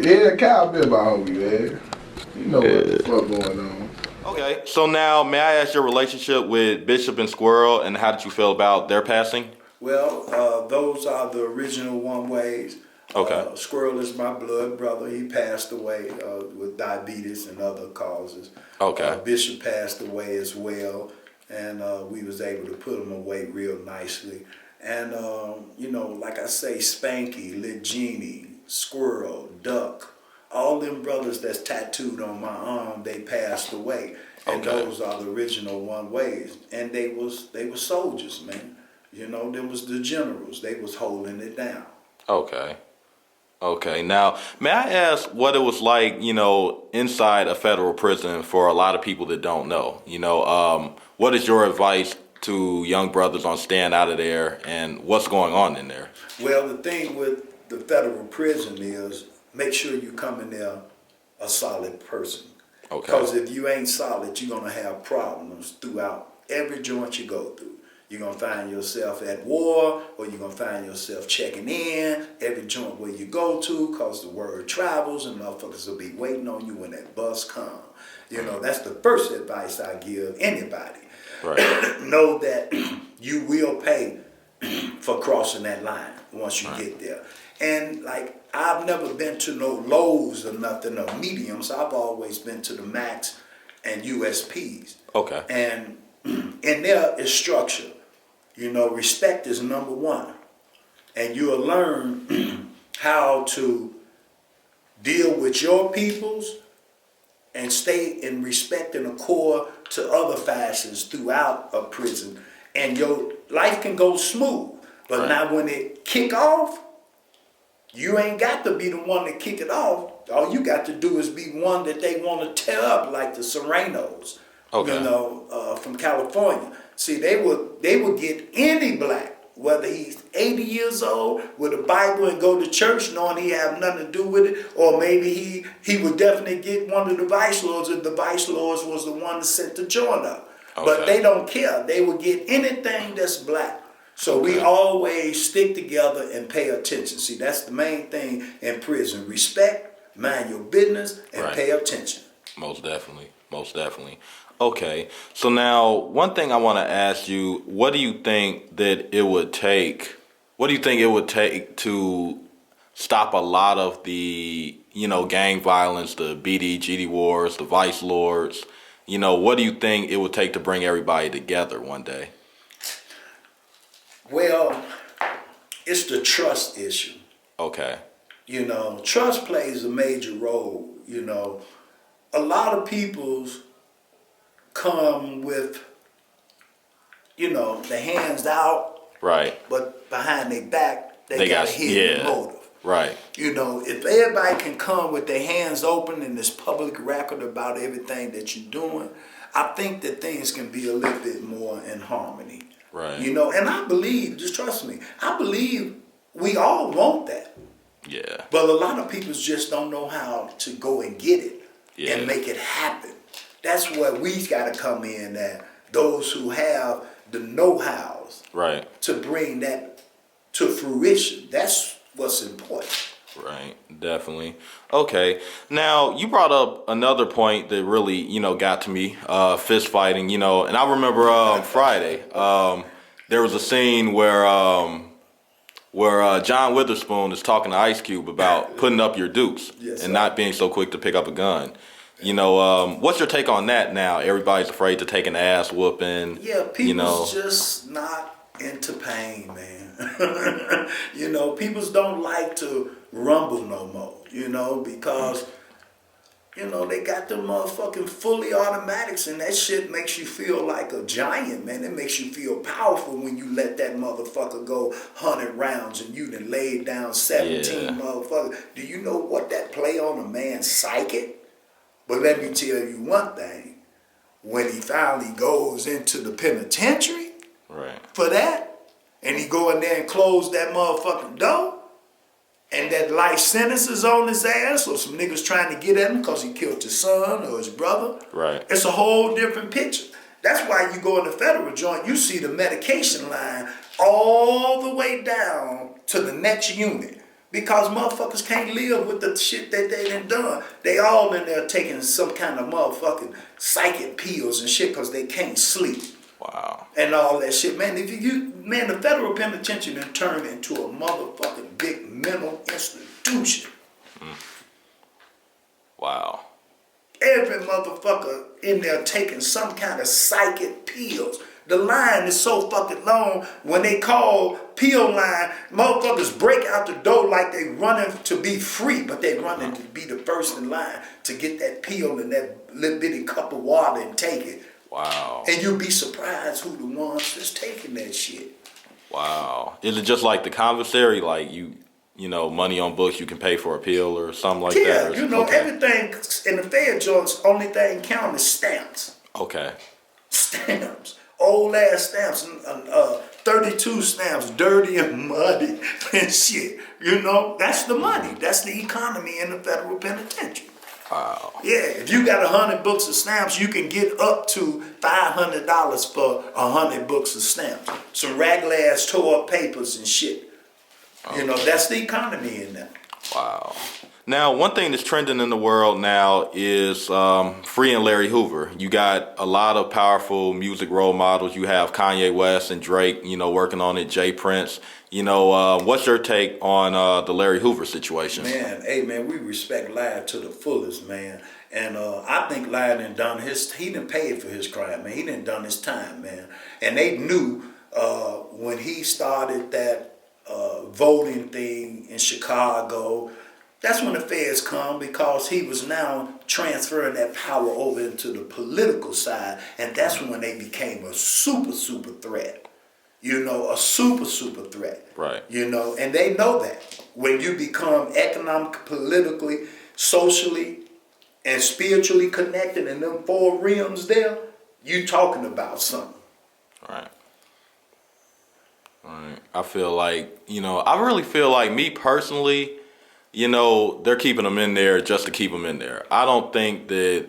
Yeah, Kyle been my homie, man. You know what the fuck going on. Okay, so now may I ask your relationship with Bishop and Squirrel, and how did you feel about their passing? Well, those are the original one ways. Okay. Squirrel is my blood brother. He passed away with diabetes and other causes. Okay. Bishop passed away as well, and we was able to put him away real nicely. And like I say, Spanky, Lit Genie, Squirrel, Duck, all them brothers that's tattooed on my arm, they passed away. And Okay. those are the original one ways. And they were soldiers, man. Them was the generals. They was holding it down. Okay. Okay. Now, may I ask what it was like, inside a federal prison for a lot of people that don't know? What is your advice to young brothers on staying out of there, and what's going on in there? Well, the thing with the federal prison is make sure you come in there a solid person. Okay. Because if you ain't solid, you're going to have problems throughout every joint you go through. You're going to find yourself at war, or you're going to find yourself checking in every joint where you go to, because the word travels and motherfuckers will be waiting on you when that bus comes. That's the first advice I give anybody. Right. Know that you will pay for crossing that line once you get there. And like, I've never been to no lows or nothing or mediums. I've always been to the max and USPs. Okay. And in there is structure. Respect is number one. And you'll learn how to deal with your peoples and stay in respect and accord to other facets throughout a prison. And your life can go smooth. But Right. now when it kick off, you ain't got to be the one to kick it off. All you got to do is be one that they want to tear up, like the Serenos, from California. See, they would get any black, whether he's 80 years old with a Bible and go to church knowing he have nothing to do with it, or maybe he would definitely get one of the vice lords if the vice lords was the one that sent the joint up. Okay. But they don't care. They would get anything that's black. So we always stick together and pay attention. See, that's the main thing in prison. Respect, mind your business, and pay attention. Most definitely. Most definitely. Okay. So now, one thing I want to ask you, what do you think it would take to stop a lot of the, gang violence, the BD, GD wars, the vice lords? What do you think it would take to bring everybody together one day? Well, it's the trust issue. Okay. Trust plays a major role. A lot of people's come with, the hands out. Right. But behind their back, they got a hidden motive. Right. If everybody can come with their hands open and there's public record about everything that you're doing, I think that things can be a little bit more in harmony. Right. And I believe, just trust me, I believe we all want that. Yeah. But a lot of people just don't know how to go and get it and make it happen. That's where we got to come in at, those who have the know-hows to bring that to fruition. That's what's important. Right, definitely. Okay, now you brought up another point that really, got to me, fist fighting, and I remember Friday, there was a scene where John Witherspoon is talking to Ice Cube about putting up your dukes and not being so quick to pick up a gun. What's your take on that now? Everybody's afraid to take an ass whooping. Yeah, people's just not into pain, man. People's don't like to rumble no more, because, they got them motherfucking fully automatics, and that shit makes you feel like a giant, man. It makes you feel powerful when you let that motherfucker go 100 rounds and you done laid down 17 motherfuckers. Do you know what that play on a man's psyche? But let me tell you one thing. When he finally goes into the penitentiary for that, and he go in there and close that motherfucking door, and that life sentence is on his ass, or some niggas trying to get at him because he killed his son or his brother, it's a whole different picture. That's why you go in the federal joint, you see the medication line all the way down to the next unit. Because motherfuckers can't live with the shit that they done. They all in there taking some kind of motherfucking psychic pills and shit because they can't sleep. Wow. And all that shit. Man, man, the federal penitentiary done turned into a motherfucking big mental institution. Wow. Every motherfucker in there taking some kind of psychic pills. The line is so fucking long. When they call pill line, motherfuckers break out the door like they running to be free, but they running to be the first in line to get that pill in that little bitty cup of water and take it. Wow. And you'll be surprised who the ones that's taking that shit. Wow. Is it just like the commissary, like you know, money on books, you can pay for a pill or something like that? Yeah, or, you know, okay. everything in the Fed joints, only thing count is stamps. Okay. Stamps. Old ass stamps, 32 stamps, dirty and muddy and shit. You know, that's the money. That's the economy in the federal penitentiary. Wow. Yeah, if you got 100 books of stamps, you can get up to $500 for 100 books of stamps. Some raggedy ass tore up papers and shit. Okay. You know, that's the economy in there. Wow. Now, one thing that's trending in the world now is freeing Larry Hoover. You got a lot of powerful music role models. You have Kanye West and Drake, you know, working on it, Jay Prince. You know, what's your take on the Larry Hoover situation? Man, hey, man, we respect Larry to the fullest, man. And I think Larry he done paid for his crime, man. He done done his time, man. And they knew when he started that voting thing in Chicago, that's when the feds come, because he was now transferring that power over into the political side, and that's when they became a super threat. You know, a super threat. Right. You know, and they know that. When you become economically, politically, socially, and spiritually connected in them four realms there, you talking about something. Right. Right. I feel like, you know, I really feel like, me personally, you know, they're keeping him in there just to keep him in there. I don't think that,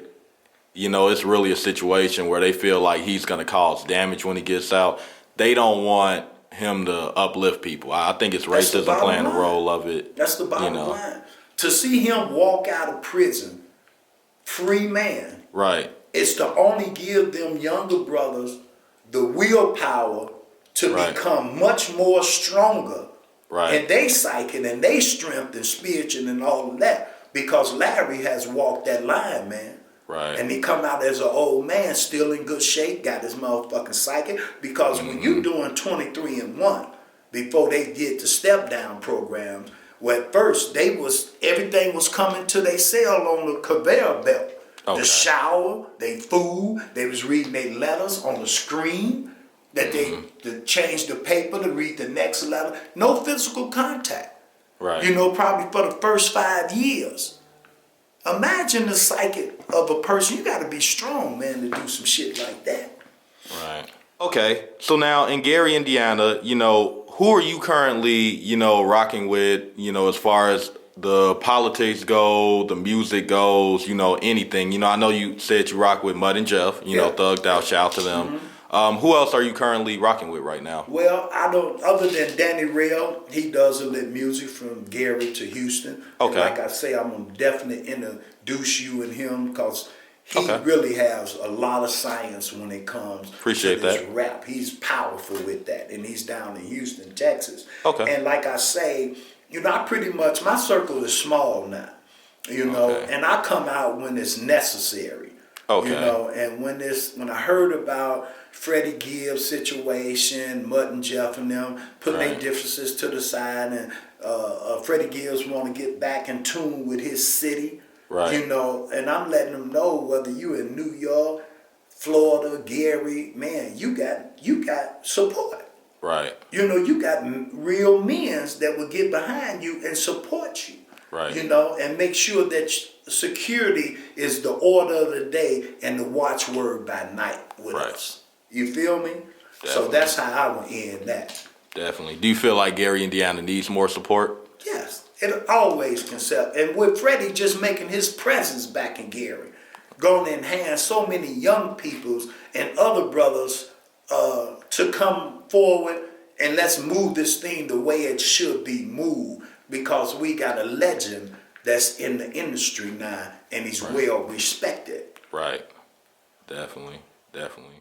you know, it's really a situation where they feel like he's going to cause damage when he gets out. They don't want him to uplift people. I think it's racism playing the role of it. That's the bottom line. To see him walk out of prison, free man, right, it's to only give them younger brothers the willpower to become much more stronger. Right. And they psychic and they strength and spiritual and all of that. Because Larry has walked that line, man. Right. And he come out as an old man, still in good shape, got his motherfucking psychic. Because when you doing 23 and 1, before they did the step down programs, where at first everything was coming to their cell on the conveyor belt. Okay. The shower, they food, they was reading their letters on the screen. That they to change the paper to read the next letter. No physical contact. Right. You know, probably for the first 5 years. Imagine the psychic of a person. You got to be strong, man, to do some shit like that. Right. Okay. So now in Gary, Indiana, you know, who are you currently, you know, rocking with, you know, as far as the politics go, the music goes, you know, anything? You know, I know you said you rock with Mud and Jeff, you know, Thugged Out, shout to them. Who else are you currently rocking with right now? Well, I don't, other than Danny Rail, he does a little music from Gary to Houston. Okay. And like I say, I'm going to definitely introduce you and him, because he really has a lot of science when it comes to this rap. He's powerful with that, and he's down in Houston, Texas. Okay. And like I say, you know, my circle is small now, you know, and I come out when it's necessary. Okay. You know, and when I heard about Freddie Gibbs' situation, Mutt and Jeff and them putting their differences to the side, and Freddie Gibbs want to get back in tune with his city, you know, and I'm letting them know, whether you in New York, Florida, Gary, man, you got support. Right. You know, you got real men that will get behind you and support you. Right. You know, and make sure that security is the order of the day and the watchword by night with us. You feel me? Definitely. So that's how I would end that. Definitely. Do you feel like Gary, Indiana needs more support? Yes. It always can sell. And with Freddie just making his presence back in Gary, going to enhance so many young peoples and other brothers to come forward, and let's move this thing the way it should be moved. because we got a legend that's in the industry now, and he's well respected. Right. Definitely.